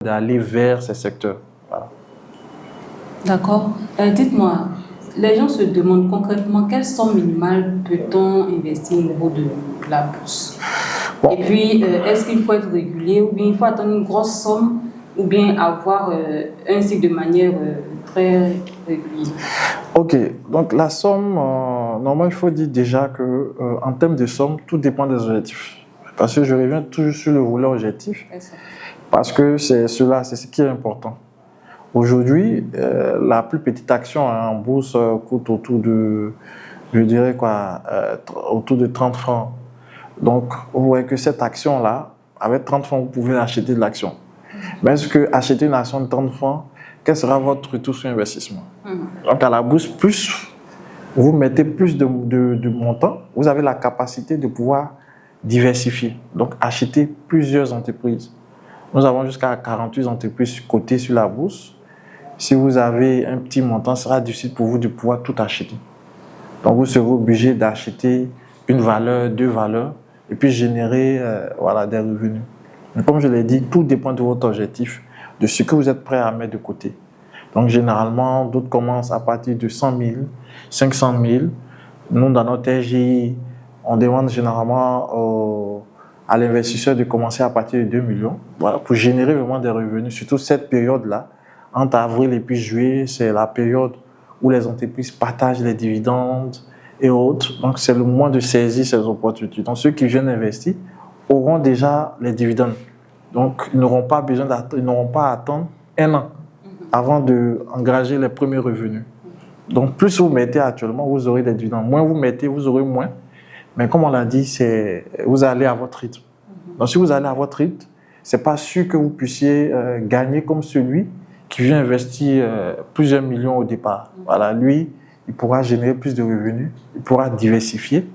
d'aller vers ces secteurs. Voilà. D'accord. Dites-moi, les gens se demandent concrètement quelle somme minimale peut-on investir au niveau de la bourse? Bon. Et puis, est-ce qu'il faut être régulier ou bien il faut attendre une grosse somme ou bien avoir un cycle de manière très régulière? Ok, donc la somme, normalement il faut dire déjà que en termes de somme, tout dépend des objectifs. Parce que je reviens toujours sur le volet objectif, parce que c'est ce qui est important. Aujourd'hui, la plus petite action en bourse coûte autour de, je dirais quoi, autour de 30 francs. Donc, vous voyez que cette action-là, avec 30 francs, vous pouvez acheter de l'action. Mais est-ce que acheter une action de 30 francs, quel sera votre retour sur investissement? Donc, à la bourse, plus vous mettez plus de montant, vous avez la capacité de pouvoir diversifier. Donc, acheter plusieurs entreprises. Nous avons jusqu'à 48 entreprises cotées sur la bourse. Si vous avez un petit montant, ce sera difficile pour vous de pouvoir tout acheter. Donc, vous serez obligé d'acheter une valeur, deux valeurs, et puis générer voilà, des revenus. Mais comme je l'ai dit, tout dépend de votre objectif, de ce que vous êtes prêt à mettre de côté. Donc, généralement, d'autres commencent à partir de 100 000, 500 000. Nous, dans notre RGI, on demande généralement à l'investisseur de commencer à partir de 2 millions, voilà, pour générer vraiment des revenus. Surtout cette période-là, entre avril et puis juillet, c'est la période où les entreprises partagent les dividendes et autres. Donc, c'est le moment de saisir ces opportunités. Donc, ceux qui viennent investir auront déjà les dividendes. Donc, ils n'auront pas à attendre un an avant d'engager les premiers revenus. Donc, plus vous mettez actuellement, vous aurez des dividendes. Moins vous mettez, vous aurez moins. Mais comme on l'a dit, vous allez à votre rythme. Donc, si vous allez à votre rythme, ce n'est pas sûr que vous puissiez gagner comme celui qui vient investir plusieurs millions au départ. Voilà, lui, il pourra générer plus de revenus, il pourra diversifier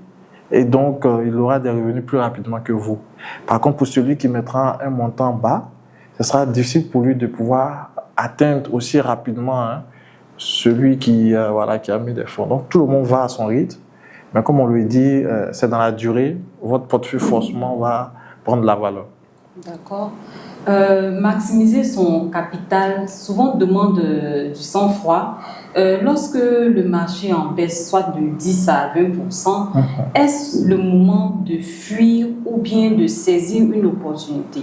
et donc il aura des revenus plus rapidement que vous. Par contre, pour celui qui mettra un montant bas, ce sera difficile pour lui de pouvoir atteindre aussi rapidement celui qui a mis des fonds. Donc, tout le monde va à son rythme, mais comme on le dit, c'est dans la durée, votre portefeuille forcément va prendre de la valeur. D'accord. Maximiser son capital souvent demande du sang-froid. Lorsque le marché en baisse soit de 10 à 20%, est-ce le moment de fuir ou bien de saisir une opportunité?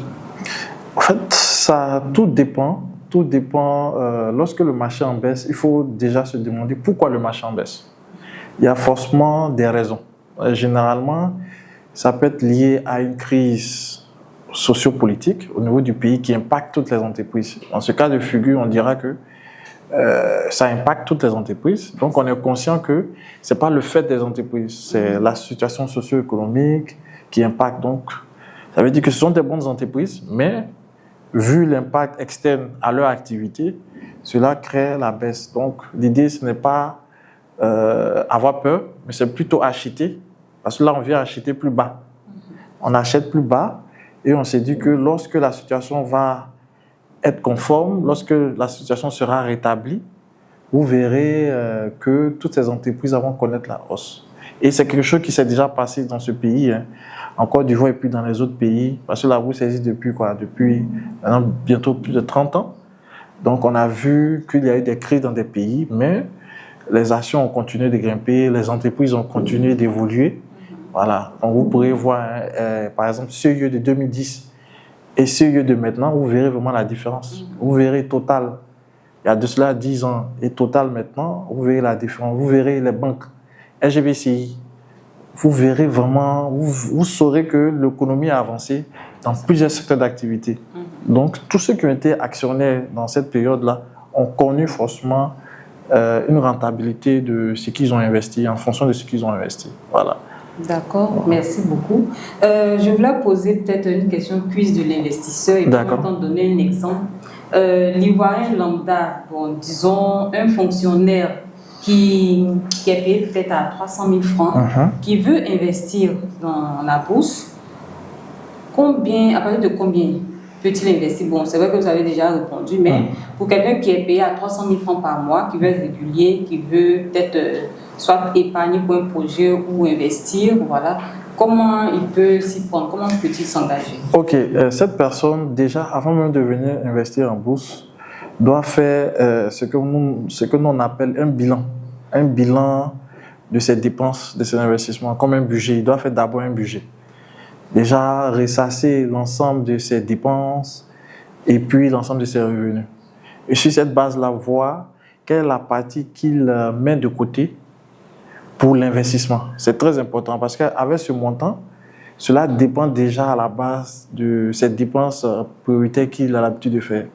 En fait, tout dépend. Tout dépend. Lorsque le marché en baisse, il faut déjà se demander pourquoi le marché en baisse. Il y a forcément des raisons. Généralement, ça peut être lié à une crise sociopolitique au niveau du pays qui impacte toutes les entreprises. Dans ce cas de figure, on dira que ça impacte toutes les entreprises. Donc, on est conscient que ce n'est pas le fait des entreprises, c'est la situation socio-économique qui impacte. Donc, ça veut dire que ce sont des bonnes entreprises, mais vu l'impact externe à leur activité, cela crée la baisse. Donc, l'idée, ce n'est pas avoir peur, mais c'est plutôt acheter, parce que là, on vient acheter plus bas. On achète plus bas et on s'est dit que lorsque la situation va être conforme, lorsque la situation sera rétablie, vous verrez que toutes ces entreprises vont connaître la hausse. Et c'est quelque chose qui s'est déjà passé dans ce pays, en Côte d'Ivoire et puis dans les autres pays, parce que la bourse existe depuis maintenant bientôt plus de 30 ans. Donc on a vu qu'il y a eu des crises dans des pays, mais les actions ont continué de grimper, les entreprises ont continué d'évoluer. Voilà. Donc vous pourrez voir, par exemple, CIE de 2010 et CIE de maintenant, vous verrez vraiment la différence. Vous verrez Total, il y a de cela 10 ans, et Total maintenant, vous verrez la différence. Vous verrez les banques, SGBCI, vous verrez vraiment, vous saurez que l'économie a avancé dans plusieurs secteurs d'activité. Donc, tous ceux qui ont été actionnaires dans cette période-là ont connu forcément une rentabilité de ce qu'ils ont investi, en fonction de ce qu'ils ont investi. Voilà. D'accord, merci beaucoup. Je voulais poser peut-être une question quiz de l'investisseur et pour donner un exemple. L'Ivoirien lambda, disons un fonctionnaire qui est payé peut-être à 300 000 francs, qui veut investir dans la bourse, à partir de combien peut-il investir? Bon, c'est vrai que vous avez déjà répondu, mais pour quelqu'un qui est payé à 300 000 francs par mois, qui veut être régulier, qui veut peut-être soit épargner pour un projet ou investir, voilà, comment il peut s'y prendre? Comment peut-il s'engager? Ok, cette personne, déjà, avant même de venir investir en bourse, doit faire ce que nous on appelle un bilan de ses dépenses, de ses investissements, comme un budget. Il doit faire d'abord un budget. Déjà, ressasser l'ensemble de ses dépenses et puis l'ensemble de ses revenus. Et sur cette base-là, voir quelle est la partie qu'il met de côté pour l'investissement. C'est très important parce qu'avec ce montant, cela dépend déjà à la base de cette dépense prioritaire qu'il a l'habitude de faire.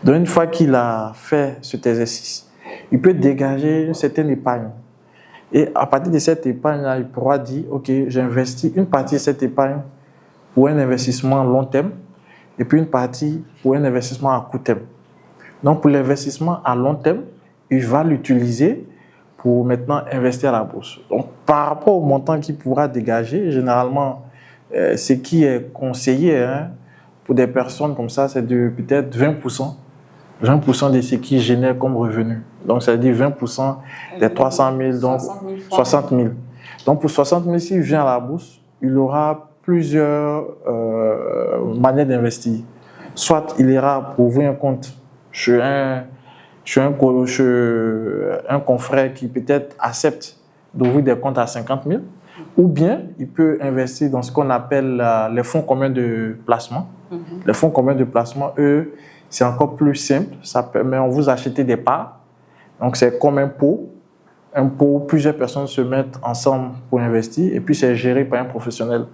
Donc, une fois qu'il a fait cet exercice, il peut dégager une certaine épargne. Et à partir de cette épargne-là, il pourra dire, OK, j'investis une partie de cette épargne pour un investissement à long terme et puis une partie pour un investissement à court terme. Donc, pour l'investissement à long terme, il va l'utiliser pour maintenant investir à la bourse. Donc, par rapport au montant qu'il pourra dégager, généralement, ce qui est conseillé pour des personnes comme ça, c'est de peut-être 20%. 20% de ce qui génère comme revenu. Donc, ça veut dire 20% des 300 000, donc 60 000. Donc, pour 60 000, s'il vient à la bourse, il aura plusieurs manières d'investir. Soit il ira pour ouvrir un compte chez un confrère qui peut-être accepte d'ouvrir des comptes à 50 000, ou bien il peut investir dans ce qu'on appelle les fonds communs de placement. Les fonds communs de placement, eux, c'est encore plus simple. Ça permet, on vous achète des parts. Donc, c'est comme un pot. Un pot, plusieurs personnes se mettent ensemble pour investir et puis c'est géré par un professionnel.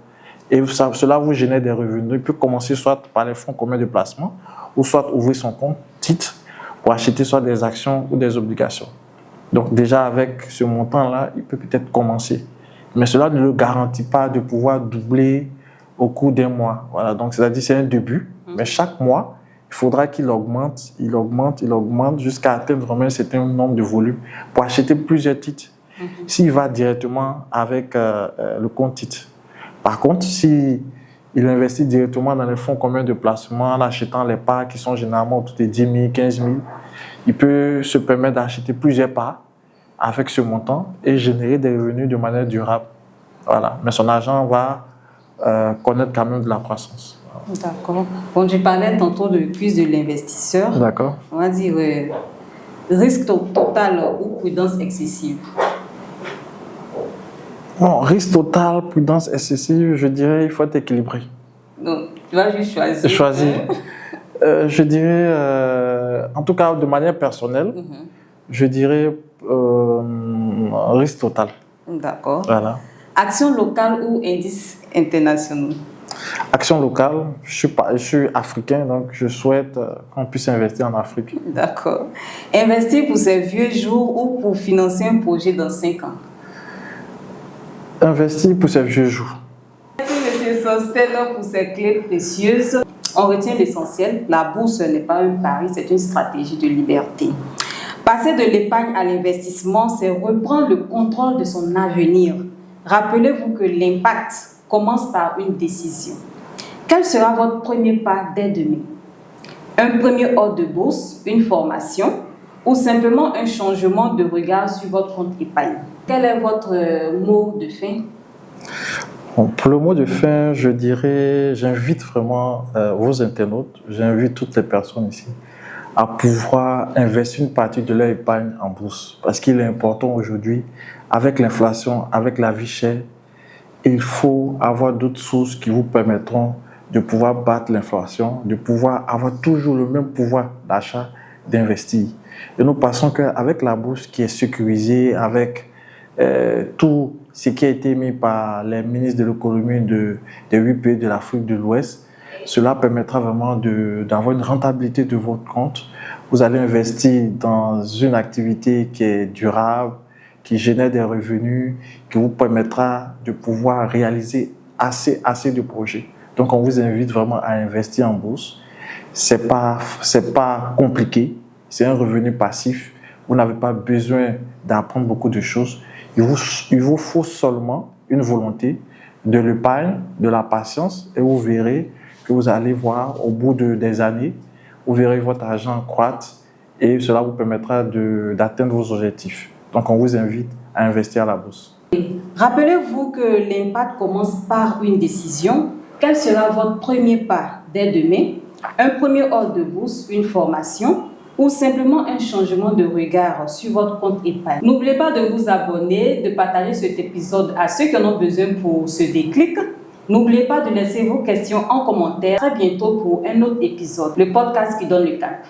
Et cela vous génère des revenus. Il peut commencer soit par les fonds communs de placement ou soit ouvrir son compte titre pour acheter soit des actions ou des obligations. Donc, déjà avec ce montant-là, il peut peut-être commencer. Mais cela ne le garantit pas de pouvoir doubler au cours d'un mois. Voilà. Donc, c'est-à-dire c'est un début. Mais chaque mois, il faudra qu'il augmente jusqu'à atteindre vraiment un certain nombre de volumes pour acheter plusieurs titres. S'il va directement avec le compte titre. Par contre, s'il investit directement dans les fonds communs de placement en achetant les parts qui sont généralement autour de 10 000, 15 000, il peut se permettre d'acheter plusieurs parts avec ce montant et générer des revenus de manière durable. Voilà. Mais son argent va connaître quand même de la croissance. D'accord. Bon, je parlais tantôt de cuisse de l'investisseur. D'accord. On va dire risque total ou prudence excessive. Bon, risque total, prudence excessive, je dirais il faut être équilibré. Donc, tu vas juste choisir. Je dirais, en tout cas de manière personnelle, je dirais risque total. D'accord. Voilà. Action locale ou indices internationaux? Action locale, je suis africain, donc je souhaite qu'on puisse investir en Afrique. D'accord. Investir pour ses vieux jours ou pour financer un projet dans 5 ans? Investir pour ses vieux jours. Merci M. Sostel pour ces clés précieuses. On retient l'essentiel, la bourse n'est pas un pari, c'est une stratégie de liberté. Passer de l'épargne à l'investissement, c'est reprendre le contrôle de son avenir. Rappelez-vous que l'impact commence par une décision. Quel sera votre premier pas dès demain? Un premier ordre de bourse, une formation ou simplement un changement de regard sur votre compte épargne? Quel est votre mot de fin? Bon, pour le mot de fin, je dirais, j'invite vraiment vos internautes, j'invite toutes les personnes ici à pouvoir investir une partie de leur épargne en bourse. Parce qu'il est important aujourd'hui, avec l'inflation, avec la vie chère, il faut avoir d'autres sources qui vous permettront de pouvoir battre l'inflation, de pouvoir avoir toujours le même pouvoir d'achat, d'investir. Et nous pensons qu'avec la bourse qui est sécurisée, avec tout ce qui a été mis par les ministres de l'économie des 8 pays de l'Afrique de l'Ouest, cela permettra vraiment d'avoir une rentabilité de votre compte. Vous allez investir dans une activité qui est durable, qui génère des revenus, qui vous permettra de pouvoir réaliser assez de projets. Donc, on vous invite vraiment à investir en bourse. C'est pas compliqué. C'est un revenu passif. Vous n'avez pas besoin d'apprendre beaucoup de choses. Il vous faut seulement une volonté, de l'épargne, de la patience, et vous verrez que vous allez voir au bout des années, vous verrez votre argent croître et cela vous permettra d'atteindre vos objectifs. Donc, on vous invite à investir à la bourse. Rappelez-vous que l'impact commence par une décision. Quel sera votre premier pas dès demain? Un premier ordre de bourse, une formation ou simplement un changement de regard sur votre compte épargne. N'oubliez pas de vous abonner, de partager cet épisode à ceux qui en ont besoin pour ce déclic. N'oubliez pas de laisser vos questions en commentaire. À très bientôt pour un autre épisode, le podcast qui donne le cap.